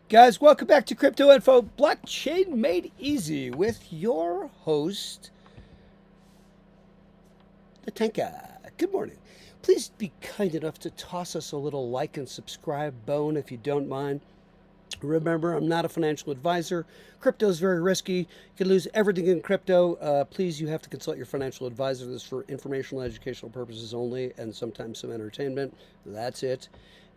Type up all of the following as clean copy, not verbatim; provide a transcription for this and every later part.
Guys, welcome back to Crypto Info, Blockchain Made Easy with your host, the Tanka. Good morning. Please be kind enough to toss us a little like and subscribe bone if you don't mind. Remember, I'm not a financial advisor. Crypto is very risky. You can lose everything in crypto. Please, you have to consult your financial advisor. This is for informational and educational purposes only, and sometimes some entertainment. That's it.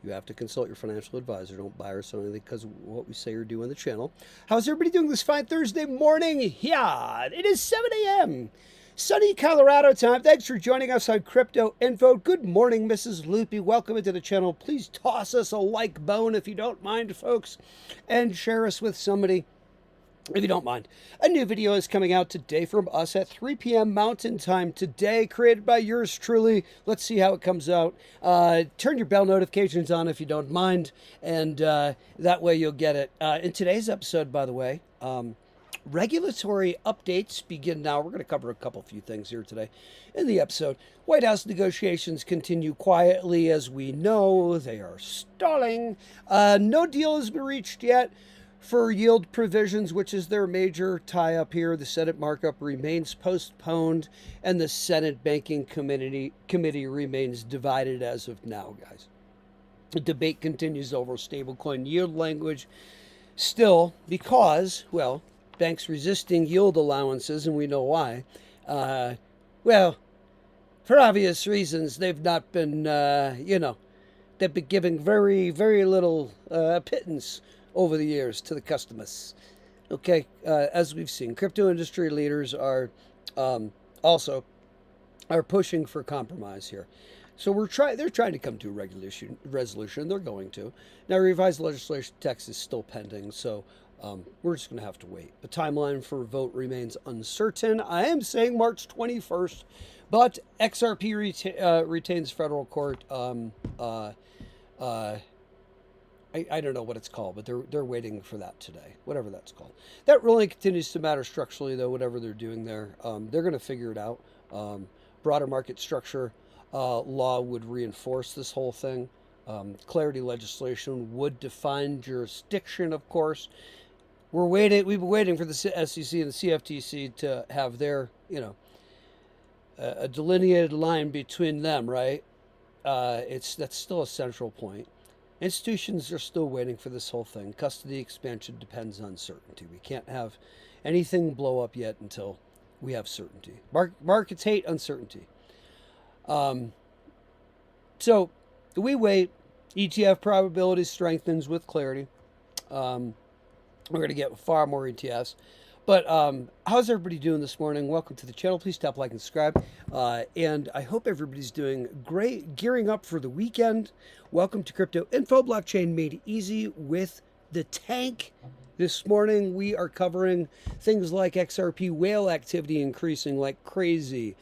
You have to consult your financial advisor. Don't buy or sell anything because of what we say or do on the channel. How's everybody doing this fine Thursday morning? Yeah, it is 7 a.m. Sunny Colorado time. Thanks for joining us on Crypto Info. Good morning, Mrs. Loopy. Welcome into the channel. Please toss us a like bone if you don't mind, folks, and share us with somebody if you don't mind. A new video is coming out today from us at 3 p.m. Mountain Time today, created by yours truly. Let's see how it comes out. Turn your bell notifications on if you don't mind, and that way you'll get it. In today's episode, by the way, regulatory updates begin now. We're going to cover a few things here today in the episode. White House negotiations continue quietly. As we know, they are stalling. No deal has been reached yet for yield provisions, which is their major tie-up here. The Senate markup remains postponed, and the Senate Banking Committee remains divided as of now, guys. The debate continues over stablecoin yield language still because, well, banks resisting yield allowances, and we know why. Well, for obvious reasons, they've not been, they've been giving very, very little pittance over the years to the customers. Okay, as we've seen, crypto industry leaders are also pushing for compromise here. So they're trying to come to a resolution. They're going to. Now, revised legislation text is still pending, so we're just going to have to wait. The timeline for vote remains uncertain. I am saying March 21st, but XRP retains federal court. I don't know what it's called, but they're waiting for that today, whatever that's called. That really continues to matter structurally, though, whatever they're doing there. They're going to figure it out. Broader market structure law would reinforce this whole thing. Clarity legislation would define jurisdiction, of course. We've been waiting for the SEC and the CFTC to have their, a delineated line between them, right? That's still a central point. Institutions are still waiting for this whole thing. Custody expansion depends on certainty. We can't have anything blow up yet until we have certainty. Markets hate uncertainty. So we wait. ETF probability strengthens with clarity. We're going to get far more ETFs. But how's everybody doing this morning? Welcome to the channel. Please tap like and subscribe. And I hope everybody's doing great, gearing up for the weekend. Welcome to Crypto Info, Blockchain Made Easy with the Tank. This morning we are covering things like XRP whale activity increasing like crazy.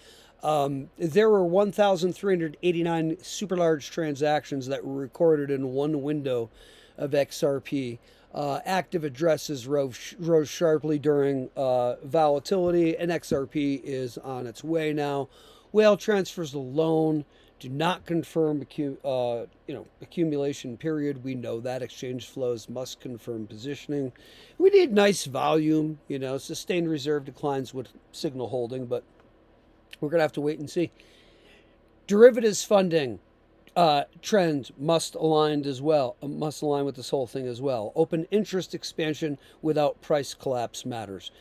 There were 1,389 super large transactions that were recorded in one window of XRP. Active addresses rose sharply during volatility, and XRP is on its way now. Whale transfers alone do not confirm accumulation period. We know that exchange flows must confirm positioning. We need nice volume. Sustained reserve declines would signal holding, but we're gonna have to wait and see. Derivatives funding trend must align with this whole thing as well. Open interest expansion without price collapse matters.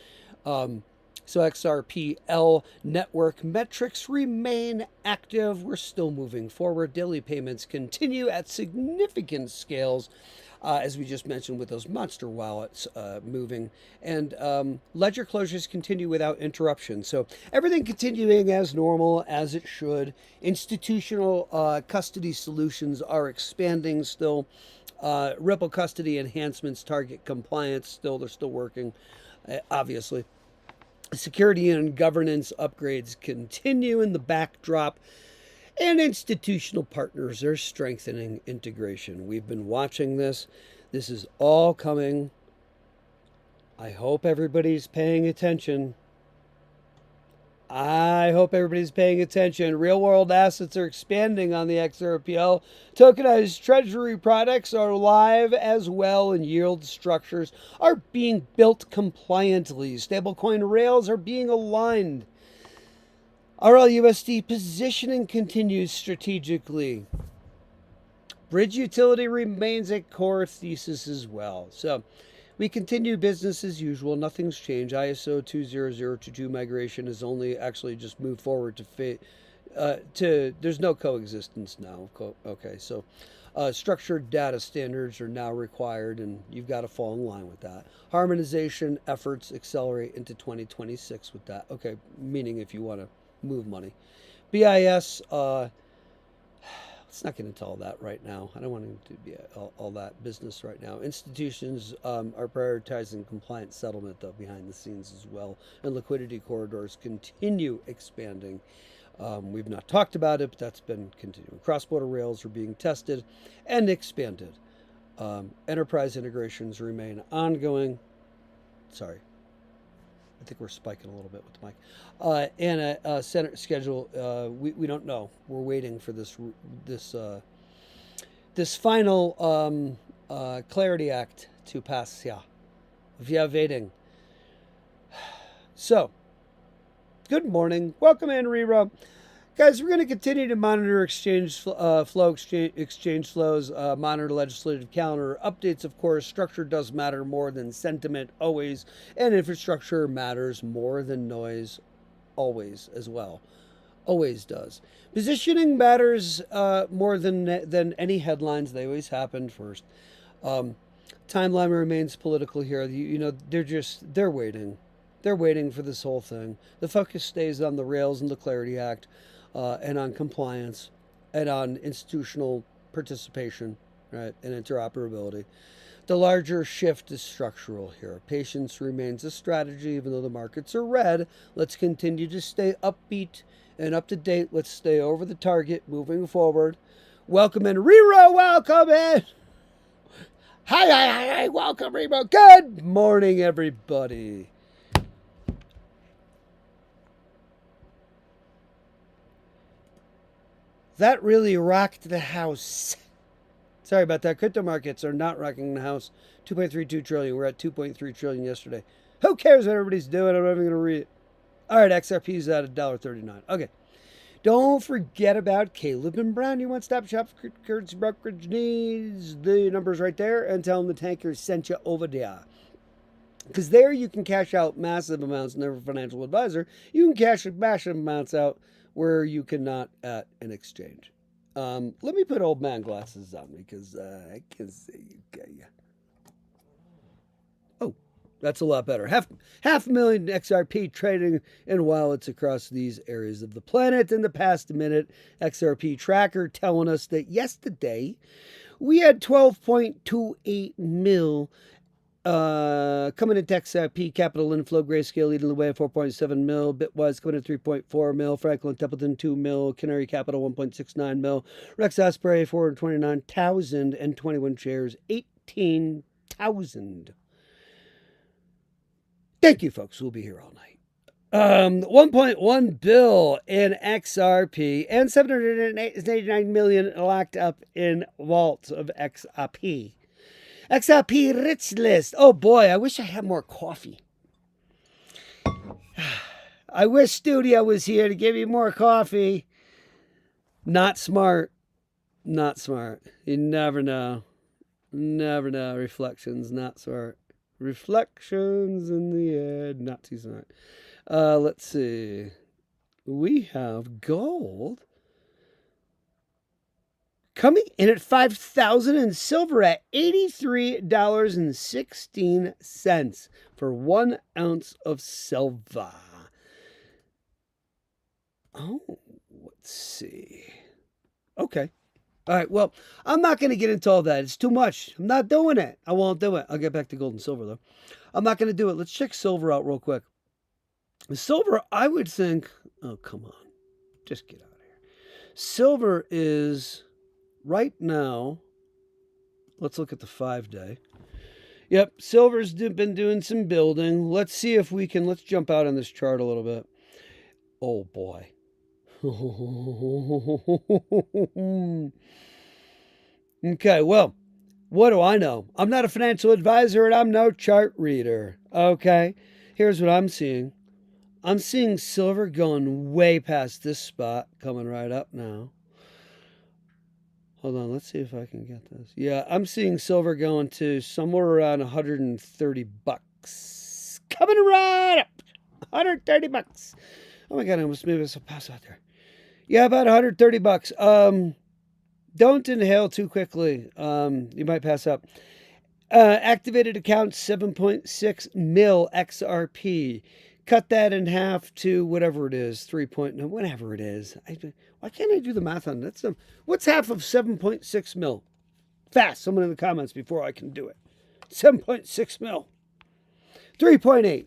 So XRPL network metrics remain active. We're still moving forward. Daily payments continue at significant scales, as we just mentioned with those monster wallets moving. And ledger closures continue without interruption. So everything continuing as normal, as it should. Institutional custody solutions are expanding still. Ripple custody enhancements target compliance still. They're still working, obviously. Security and governance upgrades continue in the backdrop, and institutional partners are strengthening integration. We've been watching this. This is all coming. I hope everybody's paying attention. I hope everybody's paying attention. Real world assets are expanding on the XRPL. Tokenized Treasury products are live as well, and yield structures are being built compliantly. Stablecoin rails are being aligned. RLUSD positioning continues strategically. Bridge utility remains a core thesis as well. So we continue business as usual. Nothing's changed. ISO 20022 migration has only actually just moved forward to there's no coexistence now. Okay, so structured data standards are now required, and you've got to fall in line with that. Harmonization efforts accelerate into 2026 with that. Okay, meaning if you want to move money. BIS, let's not get into all that right now. I don't want to be all that business right now. Institutions are prioritizing compliant settlement, though, behind the scenes as well. And liquidity corridors continue expanding. We've not talked about it, but that's been continuing. Cross-border rails are being tested and expanded. Enterprise integrations remain ongoing. Sorry. I think we're spiking a little bit with the mic. And a Senate schedule, we don't know. We're waiting for this final Clarity Act to pass. Yeah, we are waiting. So, good morning. Welcome in, Rero. Guys, we're going to continue to monitor exchange flows, monitor legislative calendar updates. Of course, structure does matter more than sentiment always, and infrastructure matters more than noise always as well. Always does. Positioning matters more than any headlines. They always happen first. Timeline remains political here. They're waiting. They're waiting for this whole thing. The focus stays on the rails and the Clarity Act. And on compliance, and on institutional participation, right, and interoperability. The larger shift is structural here. Patience remains a strategy, even though the markets are red. Let's continue to stay upbeat and up to date. Let's stay over the target moving forward. Welcome in, Rero. Welcome in. Hi. Welcome, Rero. Good morning, everybody. That really rocked the house. Sorry about that. Crypto markets are not rocking the house. 2.32 trillion. We're at 2.3 trillion yesterday. Who cares what everybody's doing? I'm not even going to read it. All right, XRP is at $1.39. Okay. Don't forget about Caleb and Brown. You want stop shop for currency brokerage needs. The number's right there, and tell them the tankers sent you over there. Because there you can cash out massive amounts. Never a financial advisor. You can cash massive amounts out where you cannot at an exchange. Let me put old man glasses on because I can see you. Oh, that's a lot better. Half a million XRP trading in wallets across these areas of the planet. In the past minute, XRP tracker telling us that yesterday we had 12.28 mil coming into XRP, capital inflow, Grayscale leading the way at 4.7 mil, Bitwise coming at 3.4 mil, Franklin Templeton 2 mil, Canary Capital 1.69 mil, Rex Osprey 429,021 shares, 18,000. Thank you, folks. We'll be here all night. 1.1 bill in XRP and 789 million locked up in vaults of XRP. XRP rich list. Oh boy, I wish I had more coffee. I wish Studio was here to give me more coffee. Not smart. Not smart. You never know. Never know. Reflections, not smart. Reflections in the air, not too smart. Let's see. We have gold coming in at 5,000 and silver at $83.16 for 1 ounce of silver. Oh, let's see. Okay. All right. Well, I'm not going to get into all that. It's too much. I'm not doing it. I won't do it. I'll get back to gold and silver, though. I'm not going to do it. Let's check silver out real quick. Silver, I would think... Oh, come on. Just get out of here. Silver is... Right now, let's look at the 5-day. Yep, silver's been doing some building. Let's see if we can, let's jump out on this chart a little bit. Oh boy. Okay, well, what do I know? I'm not a financial advisor and I'm no chart reader. Okay, here's what I'm seeing. I'm seeing silver going way past this spot, coming right up now. Hold on, let's see if I can get this. Yeah, I'm seeing silver going to somewhere around 130 bucks. Coming right up. 130 bucks. Oh my god, I almost made myself pass out there. Yeah, about 130 bucks. Don't inhale too quickly. You might pass out. Activated account 7.6 mil XRP. Cut that in half to whatever it is, 3 point, no, whatever it is. Why can't I do the math on that? What's half of 7.6 mil? Fast, someone in the comments before I can do it. 7.6 mil. 3.8.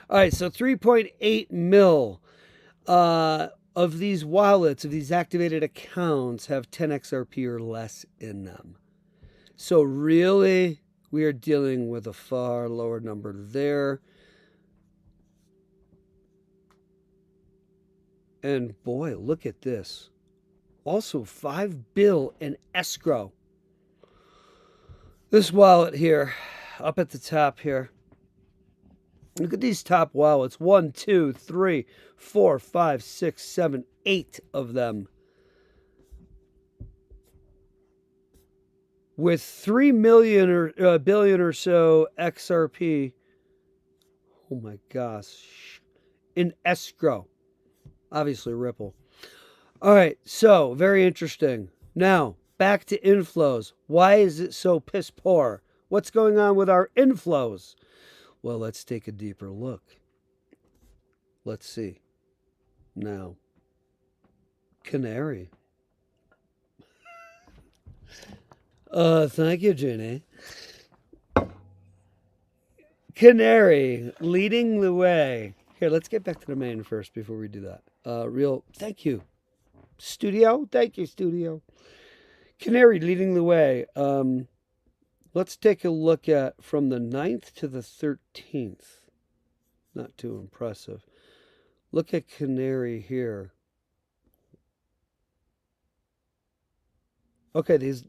All right, so 3.8 mil of these wallets, of these activated accounts, have 10 XRP or less in them. So really, we are dealing with a far lower number there. And boy, look at this. Also, 5 bill in escrow. This wallet here, up at the top here. Look at these top wallets. 1, 2, 3, 4, 5, 6, 7, 8 of them. With 3 million or billion or so XRP. Oh my gosh. In escrow. Obviously Ripple. All right, so very interesting. Now, back to inflows. Why is it so piss poor? What's going on with our inflows? Well, let's take a deeper look. Let's see. Now, Canary. Thank you, Jeannie. Canary leading the way. Here, let's get back to the main first before we do that. Thank you. Studio? Thank you, Studio. Canary leading the way. Let's take a look at from the 9th to the 13th. Not too impressive. Look at Canary here. Okay, those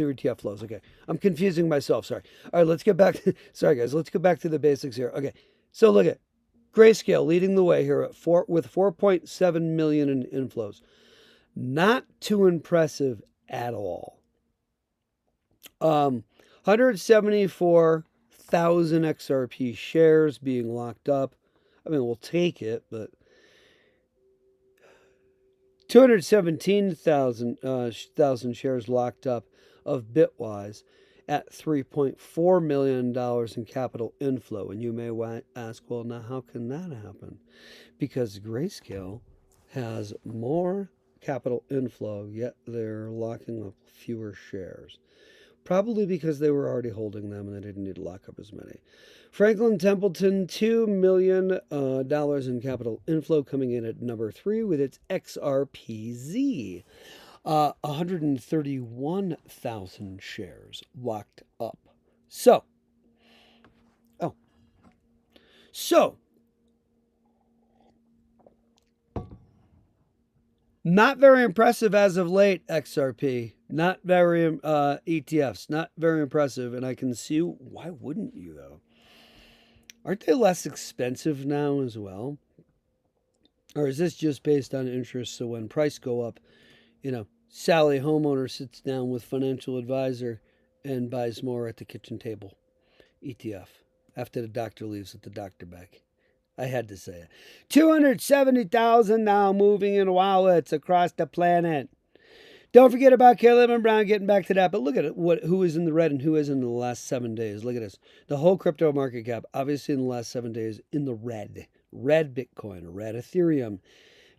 are ETF flows. Okay, I'm confusing myself. Sorry. All right, let's get back. Sorry, guys. Let's get back to the basics here. Okay, so look at Grayscale leading the way here at with 4.7 million in inflows. Not too impressive at all. 174,000 XRP shares being locked up. I mean, we'll take it, but 217,000 shares locked up of Bitwise at $3.4 million in capital inflow. And you may ask, well, now how can that happen? Because Grayscale has more capital inflow, yet they're locking up fewer shares. Probably because they were already holding them and they didn't need to lock up as many. Franklin Templeton, $2 million in capital inflow coming in at number 3 with its XRPZ. 131,000 shares locked up. So, not very impressive as of late, XRP. Not very, ETFs, not very impressive. And I can see, why wouldn't you, though? Aren't they less expensive now as well? Or is this just based on interest? So when price go up, Sally homeowner sits down with financial advisor and buys more at the kitchen table. ETF. After the doctor leaves with the doctor bag. I had to say it. 270,000 now moving in wallets across the planet. Don't forget about Caleb and Brown, getting back to that. But look at it, who is in the red and who is in the last 7 days. Look at this. The whole crypto market cap, obviously in the last 7 days, in the red. Red Bitcoin, red Ethereum.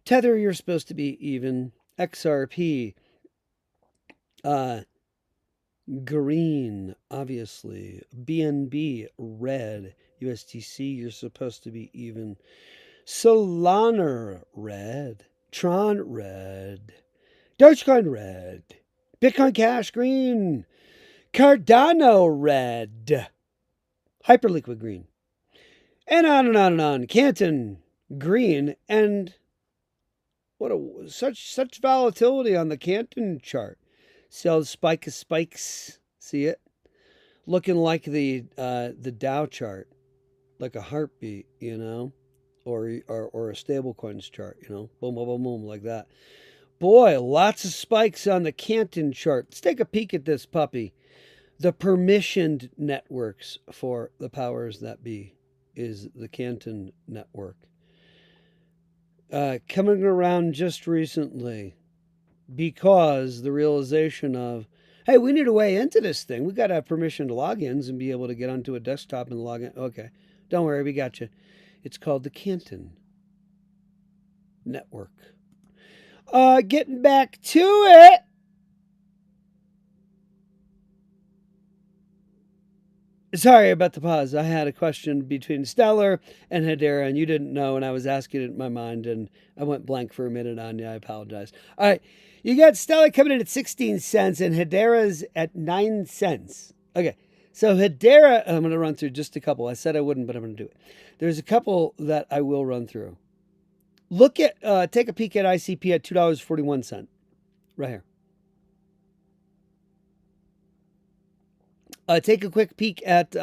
Tether, you're supposed to be even. XRP. Green, obviously. BNB, red. USDC, you're supposed to be even. Solana, red. Tron, red. Dogecoin, red. Bitcoin Cash, green. Cardano, red. Hyperliquid, green. And on and on and on. Canton, green, and such volatility on the Canton chart. See all the spikes? See it? Looking like the Dow chart, like a heartbeat, or a stablecoins chart, boom, boom, boom, boom, like that. Boy, lots of spikes on the Canton chart. Let's take a peek at this puppy. The permissioned networks for the powers that be is the Canton network. Coming around just recently because the realization of, hey, we need a way into this thing. We got to have permission to logins and be able to get onto a desktop and log in. Okay, don't worry, we got you. It's called the Canton network. Getting back to it. Sorry about the pause. I had a question between Stellar and Hedera, and you didn't know, and I was asking it in my mind, and I went blank for a minute on you. I apologize. All right. You got Stellar coming in at 16 cents, and Hedera's at 9 cents. Okay. So Hedera, I'm going to run through just a couple. I said I wouldn't, but I'm going to do it. There's a couple that I will run through. Take a peek at ICP at $2.41, right here. Take a quick peek at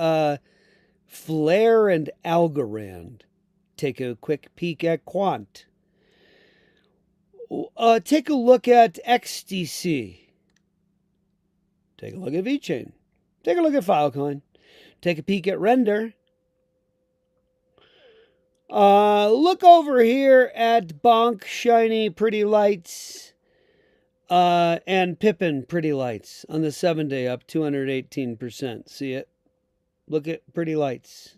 Flare and Algorand. Take a quick peek at Quant. Take a look at XDC. Take a look at VeChain. Take a look at Filecoin. Take a peek at Render. Look over here at Bonk, Shiny, Pretty Lights, and Pippin, Pretty Lights on the 7-day up 218%. See it? Look at Pretty Lights.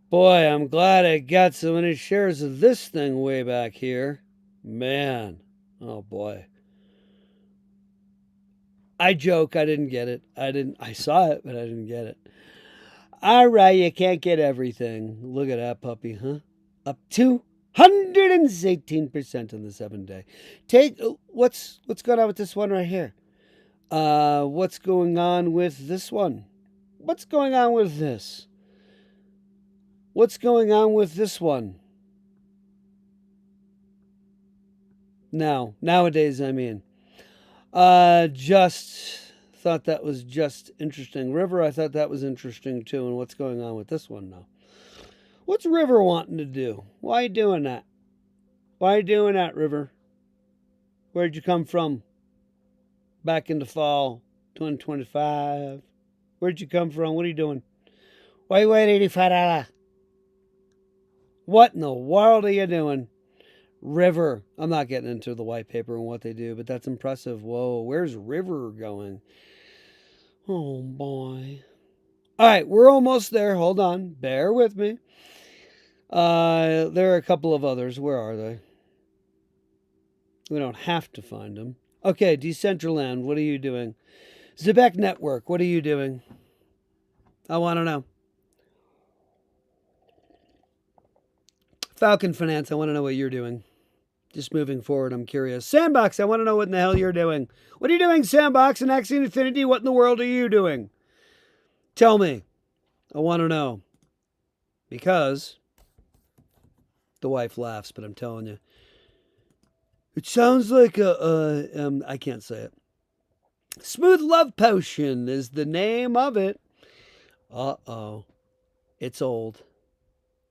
Boy, I'm glad I got so many shares of this thing way back here. Man, oh boy. I joke, I didn't get it. I saw it, but I didn't get it. All right, you can't get everything. Look at that puppy, huh? Up 218% on the 7-day. What's going on with this one right here? What's going on with this one? What's going on with this? What's going on with this one? Nowadays, I mean. Just thought that was just interesting. River, I thought that was interesting too. And what's going on with this one now? What's River wanting to do? Why are you doing that? Why are you doing that, River? Where'd you come from? Back in the fall 2025. Where'd you come from? What are you doing? Why you waiting $85? What in the world are you doing? River. I'm not getting into the white paper and what they do, but that's impressive. Whoa, where's River going? Oh, boy. All right, we're almost there. Hold on. Bear with me. There are a couple of others. Where are they? We don't have to find them. Okay, Decentraland, what are you doing? Zebek Network, what are you doing? I want to know. Falcon Finance, I want to know what you're doing. Just moving forward, I'm curious. Sandbox, I want to know what in the hell you're doing. What are you doing, Sandbox and Axie Infinity? What in the world are you doing? Tell me. I want to know. Because the wife laughs, but I'm telling you. It sounds like I can't say it. Smooth Love Potion is the name of it. Uh-oh. It's old.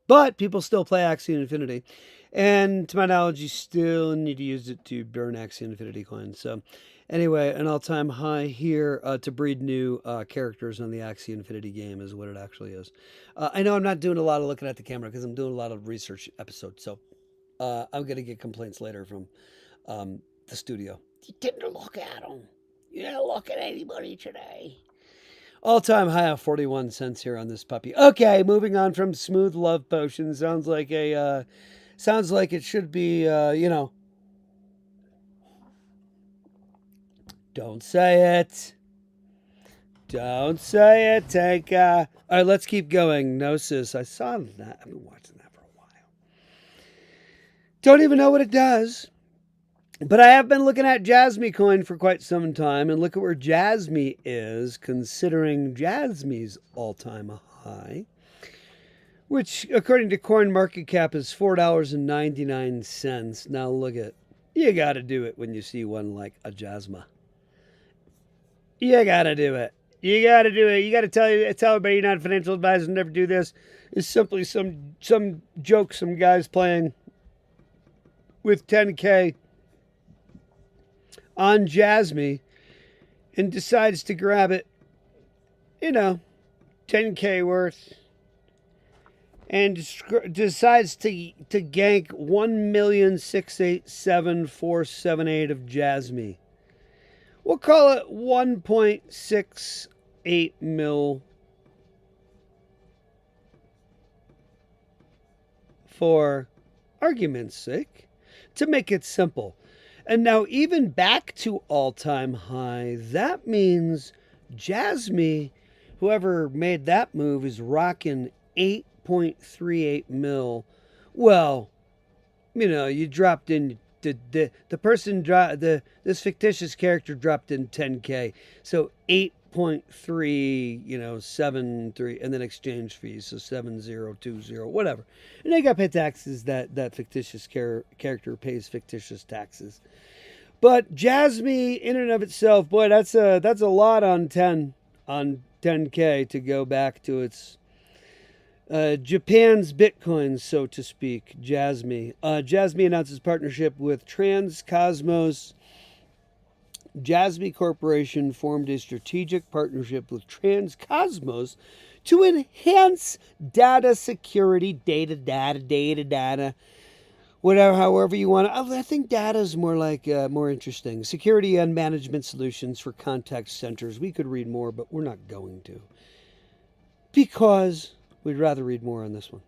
But people still play Axie Infinity. And to my knowledge, you still need to use it to burn Axie Infinity coins. So anyway, an all-time high here to breed new characters on the Axie Infinity game is what it actually is. I know I'm not doing a lot of looking at the camera because I'm doing a lot of research episodes. So I'm going to get complaints later from the studio. You didn't look at them. You didn't look at anybody today. All-time high of 41 cents here on this puppy. Okay, moving on from Smooth Love Potion. Sounds like it should be, Don't say it. Don't say it. All right, let's keep going. Gnosis. I saw that. I've been watching that for a while. Don't even know what it does. But I have been looking at Jasmy coin for quite some time, and look at where Jasmy is, considering Jasmy's all-time high, which according to CoinMarketCap is $4.99. Now look at, you got to do it when you see one like a Jasma. You got to do it. You got to do it. You got to tell everybody you're not a financial advisor, never do this. It's simply some joke some guys playing with 10K on Jasmy and decides to grab it, 10K worth, and decides to gank 1,687,478 of Jasmy. We'll call it 1.68 mil for argument's sake, to make it simple. And now even back to all-time high, that means Jasmy, whoever made that move, is rocking 8.38 mil. Well, you dropped in, the person dropped, this fictitious character dropped in 10K. So 8.3, 73, and then exchange fees, so 7020, whatever. And they got to pay taxes. That fictitious character pays fictitious taxes. But Jasmy, in and of itself, boy, that's a lot on 10K to go back to its Japan's Bitcoin, so to speak. Jasmy. Jasmy announces partnership with Transcosmos. Jasmy Corporation formed a strategic partnership with Transcosmos to enhance data security, data, whatever, however you want to. I think data is more like more interesting. Security and management solutions for contact centers. We could read more, but we're not going to, because we'd rather read more on this one.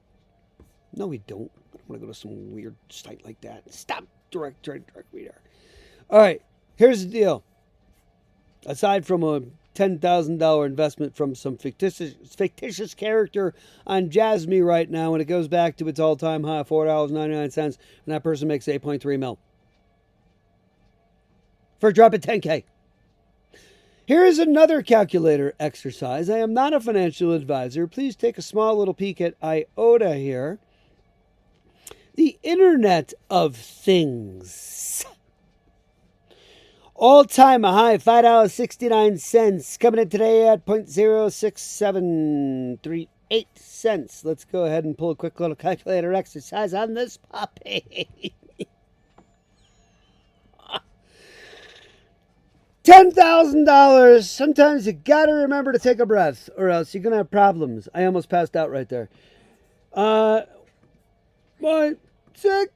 No, we don't. I don't want to go to some weird site like that. Stop direct reader. All right, here's the deal. Aside from a $10,000 investment from some fictitious character on Jasmy right now, and it goes back to its all-time high, $4.99, and that person makes 8.3 mil for a drop at 10K. Here is another calculator exercise. I am not a financial advisor. Please take a small little peek at IOTA here. The Internet of Things. All-time high, $5.69. Coming in today at 0.06738 cents. Let's go ahead and pull a quick little calculator exercise on this puppy. $10,000. Sometimes you gotta remember to take a breath, or else you're gonna have problems. I almost passed out right there. 1, 6,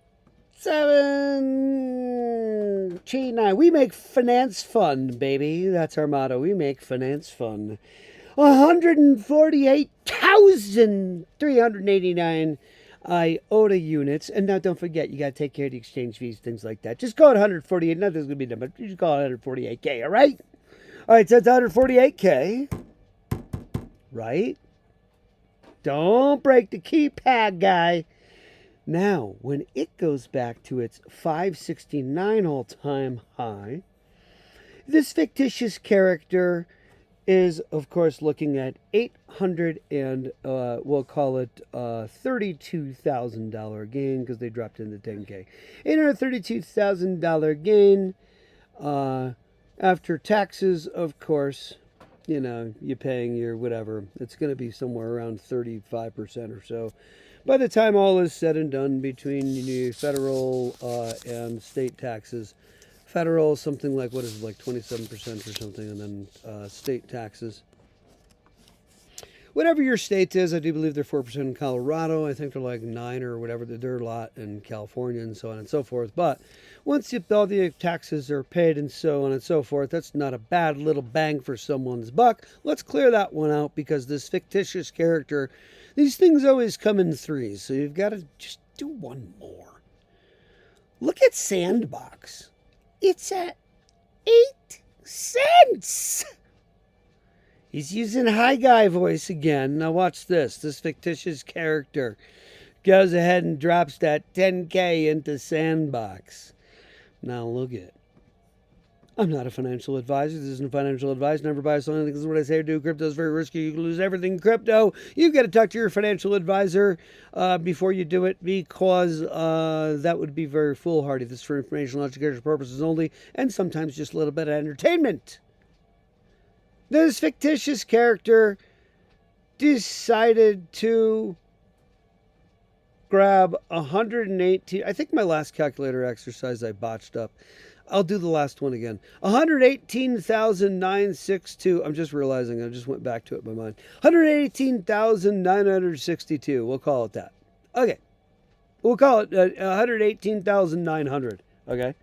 7, 9. We make finance fun, baby. That's our motto. We make finance fun. 148,389 IOTA units. And now don't forget, you got to take care of the exchange fees, things like that. Just call it 148. Nothing's going to be done, but you just call it 148K, all right? All right, so it's 148K, right? Don't break the keypad, guy. Now, when it goes back to its 569 all-time high, this fictitious character is, of course, looking at $800 and we'll call it $32,000 gain, because they dropped into 10K. $832,000 gain after taxes, of course. You're paying your whatever. It's going to be somewhere around 35% or so. By the time all is said and done, between the federal and state taxes, federal something like, 27% or something, and then state taxes. Whatever your state is, I do believe they're 4% in Colorado. I think they're like 9 or whatever. They're a lot in California and so on and so forth. But once all the taxes are paid and so on and so forth, that's not a bad little bang for someone's buck. Let's clear that one out, because this fictitious character, these things always come in threes. So you've got to just do one more. Look at Sandbox. It's at 8 cents. He's using high guy voice again. Now watch this. This fictitious character goes ahead and drops that 10K into Sandbox. Now look at it. I'm not a financial advisor. This isn't financial advice. Never buy or sell anything. This is what I say or do. Crypto is very risky. You can lose everything in crypto. You've got to talk to your financial advisor before you do it, because that would be very foolhardy. This is for informational educational purposes only, and sometimes just a little bit of entertainment. This fictitious character decided to grab 118. I think my last calculator exercise I botched up. I'll do the last one again. 118,962. I'm just realizing I just went back to it in my mind. 118,962. We'll call it that. Okay. We'll call it 118,900. Okay.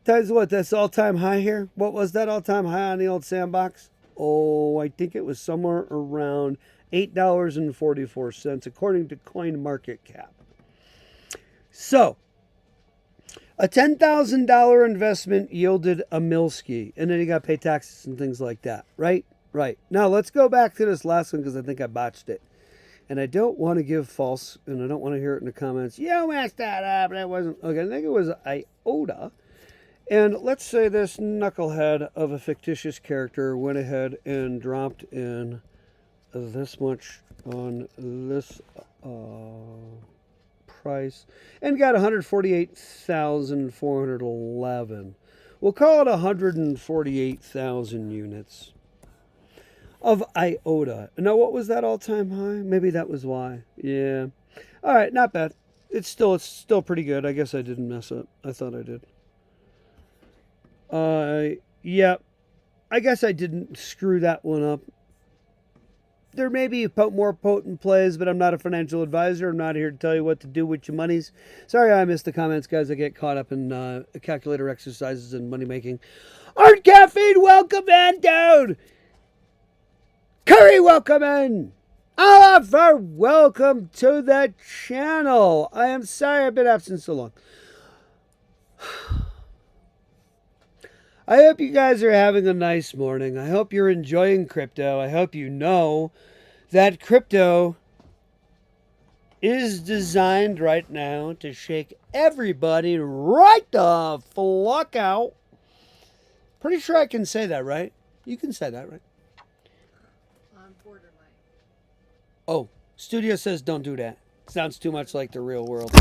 That's what? That's all-time high here? What was that all-time high on the old sandbox? Oh, I think it was somewhere around $8.44, according to CoinMarketCap. So, a $10,000 investment yielded a milski, and then you got to pay taxes and things like that, right? Right. Now, let's go back to this last one because I think I botched it. And I don't want to give false, and I don't want to hear it in the comments. You messed that up. That wasn't. Okay, I think it was IOTA. And let's say this knucklehead of a fictitious character went ahead and dropped in this much on this price and got 148,411. We'll call it 148,000 units of IOTA. Now, what was that all-time high? Maybe that was why. Yeah. All right, not bad. It's still pretty good. I guess I didn't mess up. I thought I did. Yeah. I guess I didn't screw that one up. There may be more potent plays, but I'm not a financial advisor. I'm not here to tell you what to do with your monies. Sorry I missed the comments, guys. I get caught up in calculator exercises and money making. Art Caffeine, welcome in, dude. Curry, welcome in. Oliver, welcome to the channel. I am sorry I've been absent so long. I hope you guys are having a nice morning. I hope you're enjoying crypto. I hope you know that crypto is designed right now to shake everybody right the fuck out. Pretty sure I can say that, right? You can say that, right? Borderline. Oh, studio says don't do that. Sounds too much like the real world.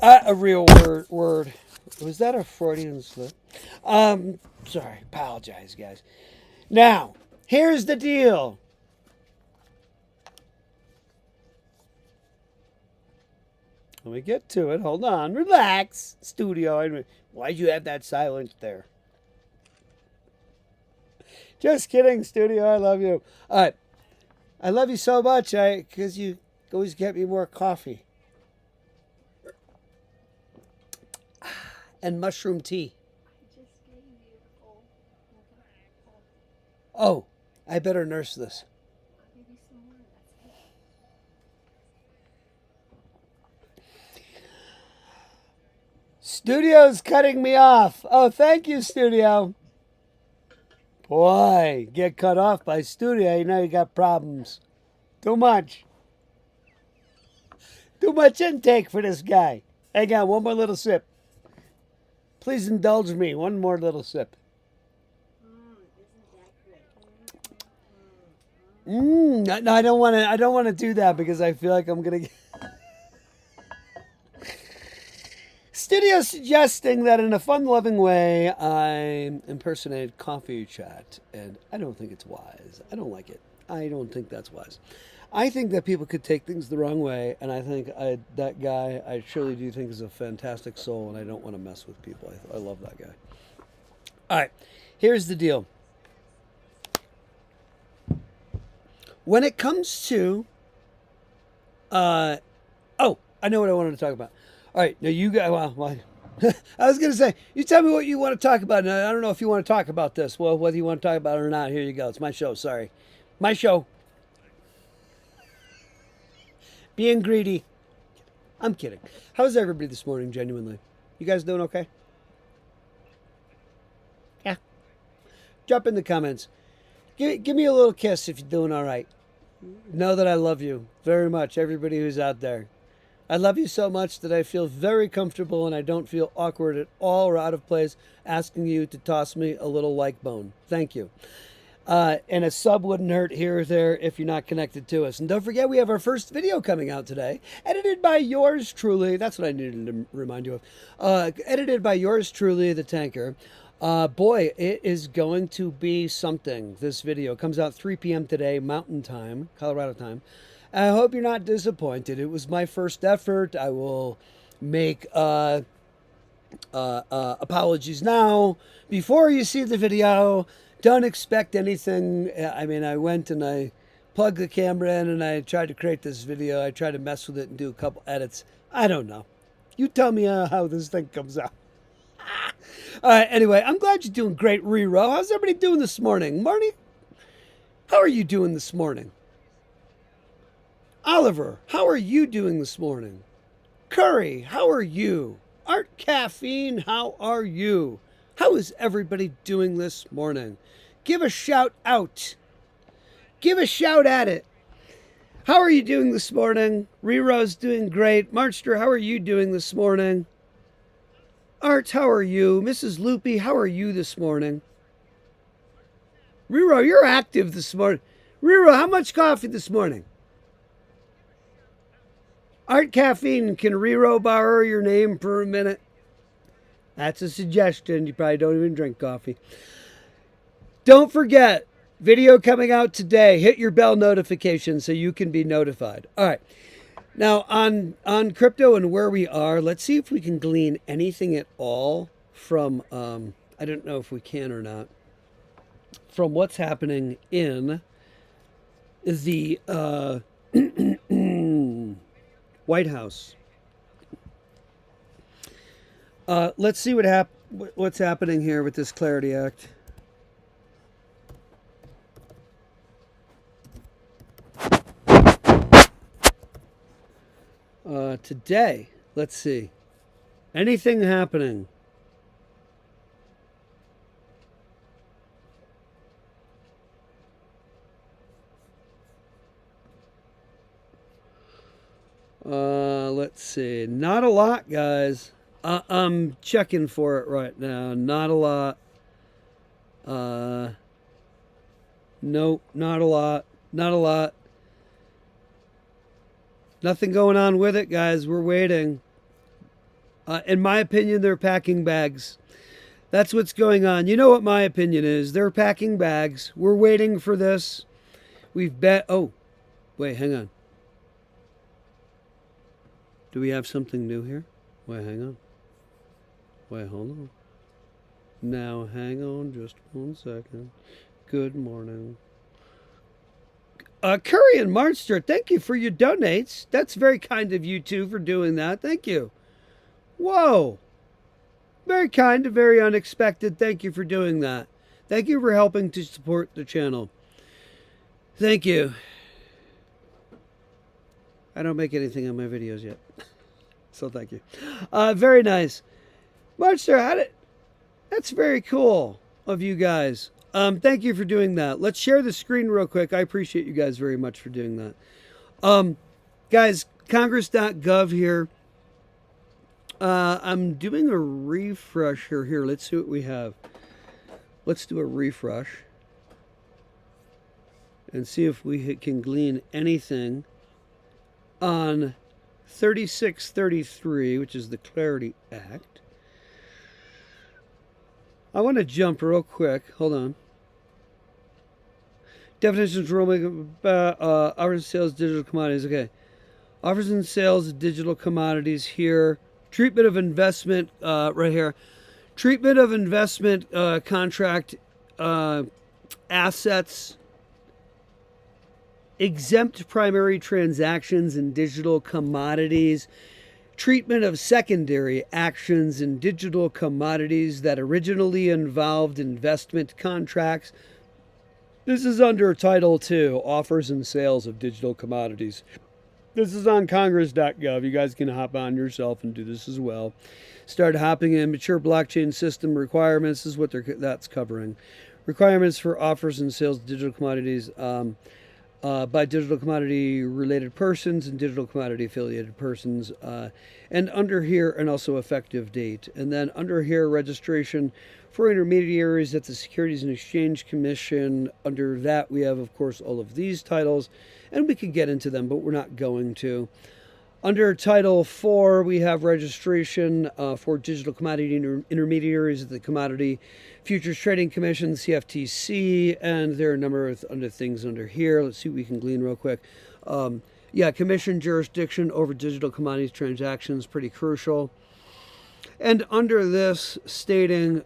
A real word. Was that a Freudian slip? Sorry, apologize, guys. Now, here's the deal. Let me get to it. Hold on. Relax, studio. Why'd you have that silence there? Just kidding, studio. I love you. All right. I love you so much because you always get me more coffee. And mushroom tea. Oh, I better nurse this. Studio's cutting me off. Oh, thank you, Studio. Boy, get cut off by Studio, you know you got problems. Too much. Too much intake for this guy. Hang on, one more little sip. Please indulge me. One more little sip. No, I don't want to. I don't want to do that because I feel like I'm gonna get. Studio suggesting that in a fun-loving way, I impersonate coffee chat, and I don't think it's wise. I don't like it. I don't think that's wise. I think that people could take things the wrong way, and I think that guy, I surely do think is a fantastic soul, and I don't want to mess with people. I love that guy. All right, here's the deal. When it comes to, I know what I wanted to talk about. All right, now you guys, well I was going to say, you tell me what you want to talk about. Now, I don't know if you want to talk about this. Well, whether you want to talk about it or not, here you go. It's my show, sorry. My show. Being greedy. I'm kidding. How's everybody this morning, genuinely? You guys doing okay? Yeah. Drop in the comments. Give me a little kiss if you're doing all right. Know that I love you very much, everybody who's out there. I love you so much that I feel very comfortable and I don't feel awkward at all or out of place asking you to toss me a little like bone. Thank you. And a sub wouldn't hurt here or there if you're not connected to us. And don't forget, we have our first video coming out today, edited by yours truly. That's what I needed to remind you of. Edited by yours truly, the tanker. Boy, it is going to be something. This video comes out 3 p.m. today, Mountain Time, Colorado time. I hope you're not disappointed. It was my first effort. I will make apologies now. Before you see the video, don't expect anything. I mean, I went and I plugged the camera in and I tried to create this video. I tried to mess with it and do a couple edits. I don't know. You tell me how this thing comes out. All right, anyway, I'm glad you're doing great, Rero. How's everybody doing this morning? Marnie, how are you doing this morning? Oliver, how are you doing this morning? Curry, how are you? Art Caffeine, how are you? How is everybody doing this morning? Give a shout out. Give a shout at it. How are you doing this morning? Rero's doing great. Marchster, how are you doing this morning? Art, how are you? Mrs. Loopy, how are you this morning? Rero, you're active this morning. Rero, how much coffee this morning? Art Caffeine, can Rero borrow your name for a minute? That's a suggestion. You probably don't even drink coffee. Don't forget, video coming out today. Hit your bell notification so you can be notified. All right. Now, on crypto and where we are, let's see if we can glean anything at all from, I don't know if we can or not, from what's happening in the White House. Let's see what's happening here with this Clarity Act. Today, let's see. Anything happening? Let's see. Not a lot, guys. I'm checking for it right now. Not a lot. Nope, not a lot. Not a lot. Nothing going on with it, guys. We're waiting. In my opinion, they're packing bags. That's what's going on. You know what my opinion is. They're packing bags. We're waiting for this. We've bet. Oh, wait, hang on. Do we have something new here? Wait, hang on. Wait, hold on. Now, hang on just 1 second. Good morning. Curry and Marchster, thank you for your donates. That's very kind of you two for doing that. Thank you. Whoa. Very kind and very unexpected. Thank you for doing that. Thank you for helping to support the channel. Thank you. I don't make anything on my videos yet. So thank you. Very nice. Marchster, that's very cool of you guys. Thank you for doing that. Let's share the screen real quick. I appreciate you guys very much for doing that. Guys, Congress.gov here. I'm doing a refresher here. Let's see what we have. Let's do a refresh and see if we can glean anything on 3633, which is the Clarity Act. I want to jump real quick. Hold on. Definitions for offers and sales of digital commodities. Okay. Offers and sales of digital commodities here. Treatment of investment right here. Treatment of investment contract assets. Exempt primary transactions in digital commodities. Treatment of secondary actions in digital commodities that originally involved investment contracts. This is under Title II, Offers and Sales of Digital Commodities. This is on Congress.gov. You guys can hop on yourself and do this as well. Start hopping in. Mature blockchain system requirements is what that's covering. Requirements for offers and sales of digital commodities. by digital commodity related persons and digital commodity affiliated persons. And under here, and also effective date. And then under here, registration for intermediaries at the Securities and Exchange Commission. Under that, we have, of course, all of these titles, and we could get into them, but we're not going to. Under Title 4, we have registration for digital commodity intermediaries at the Commodity Futures Trading Commission, CFTC, and there are a number of other things under here. Let's see what we can glean real quick. Yeah, commission jurisdiction over digital commodities transactions, pretty crucial. And under this, stating,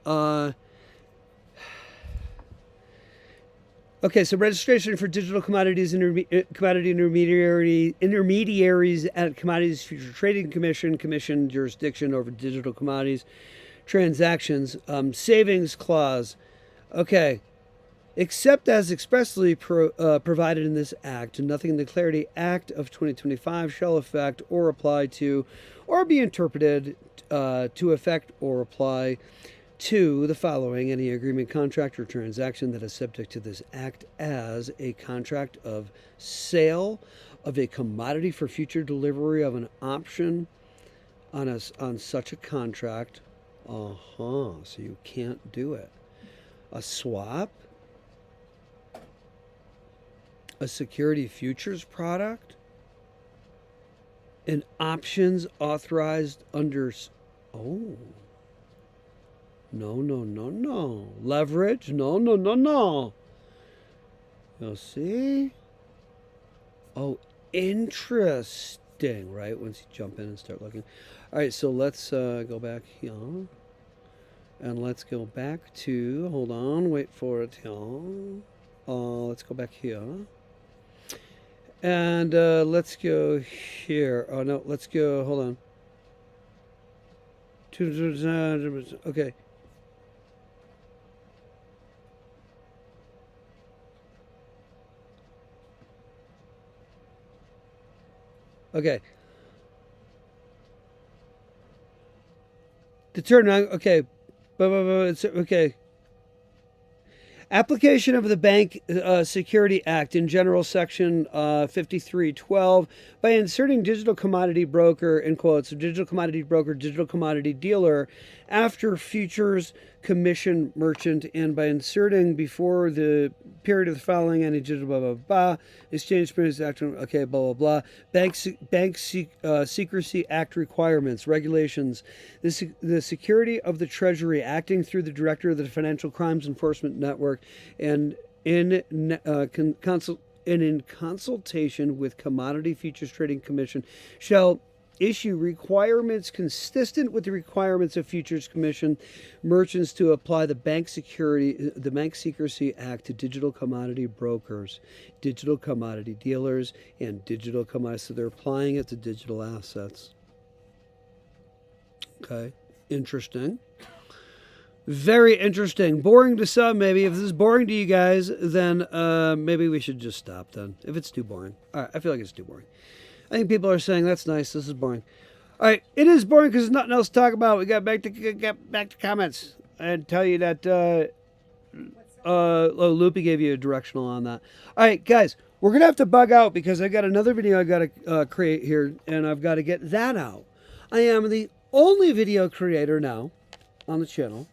okay, so registration for digital commodities commodity intermediaries at Commodities Future Trading Commission, commission jurisdiction over digital commodities transactions, savings clause. Okay, except as expressly provided in this Act, nothing in the Clarity Act of 2025 shall affect or apply to or be interpreted to affect or apply to the following: any agreement, contract, or transaction that is subject to this Act as a contract of sale of a commodity for future delivery of an option on such a contract. So you can't do it. A swap, a security futures product, and options authorized under... Oh. No. Leverage? No. You'll see? Oh, interesting, right? Once you jump in and start looking. All right, so let's go back here. And let's go back to... Hold on, wait for it here. Let's go back here. And let's go here. Oh, no, let's go... Hold on. Okay. Okay. Determine, okay. Okay. Application of the Bank Security Act in General Section 5312 by inserting digital commodity broker, in quotes, digital commodity broker, digital commodity dealer after futures commission merchant, and by inserting before the period of the following any digital blah blah blah exchange transaction, okay, blah blah blah, bank secrecy act requirements, regulations, the security of the Treasury acting through the director of the Financial Crimes Enforcement Network, and in consultation with Commodity Futures Trading Commission shall issue requirements consistent with the requirements of Futures Commission merchants to apply the Bank Secrecy Act to digital commodity brokers, digital commodity dealers, and digital commodities. So they're applying it to digital assets. Okay, interesting. Very interesting. Boring to some, maybe. If this is boring to you guys, then maybe we should just stop then. If it's too boring. All right, I feel like it's too boring. I think people are saying, that's nice, this is boring. All right, it is boring because there's nothing else to talk about. We got back to comments. And tell you that Loopy gave you a directional on that. All right, guys, we're going to have to bug out because I got another video I got to create here, and I've got to get that out. I am the only video creator now on the channel,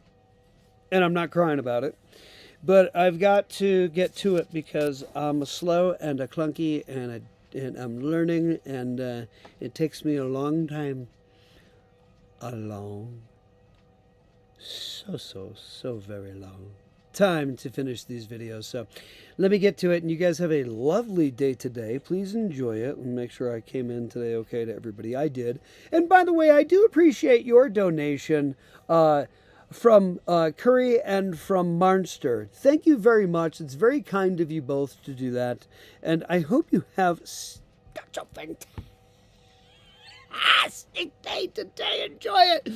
and I'm not crying about it. But I've got to get to it because I'm a slow and a clunky and I'm learning, and it takes me a long time. So very long time to finish these videos. So let me get to it, and you guys have a lovely day today. Please enjoy it and make sure I came in today okay to everybody. I did. And by the way, I do appreciate your donation from Curry and from Marnster. Thank you very much. It's very kind of you both to do that. And I hope you have such a fantastic day today. Enjoy it.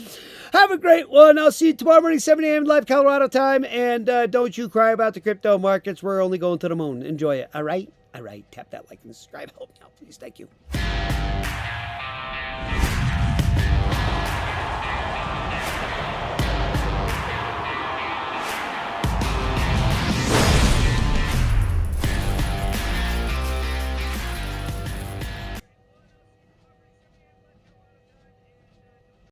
Have a great one. I'll see you tomorrow morning, 7 a.m. live Colorado time. And don't you cry about the crypto markets. We're only going to the moon. Enjoy it. All right? All right. Tap that like and subscribe. Help me out, please. Thank you.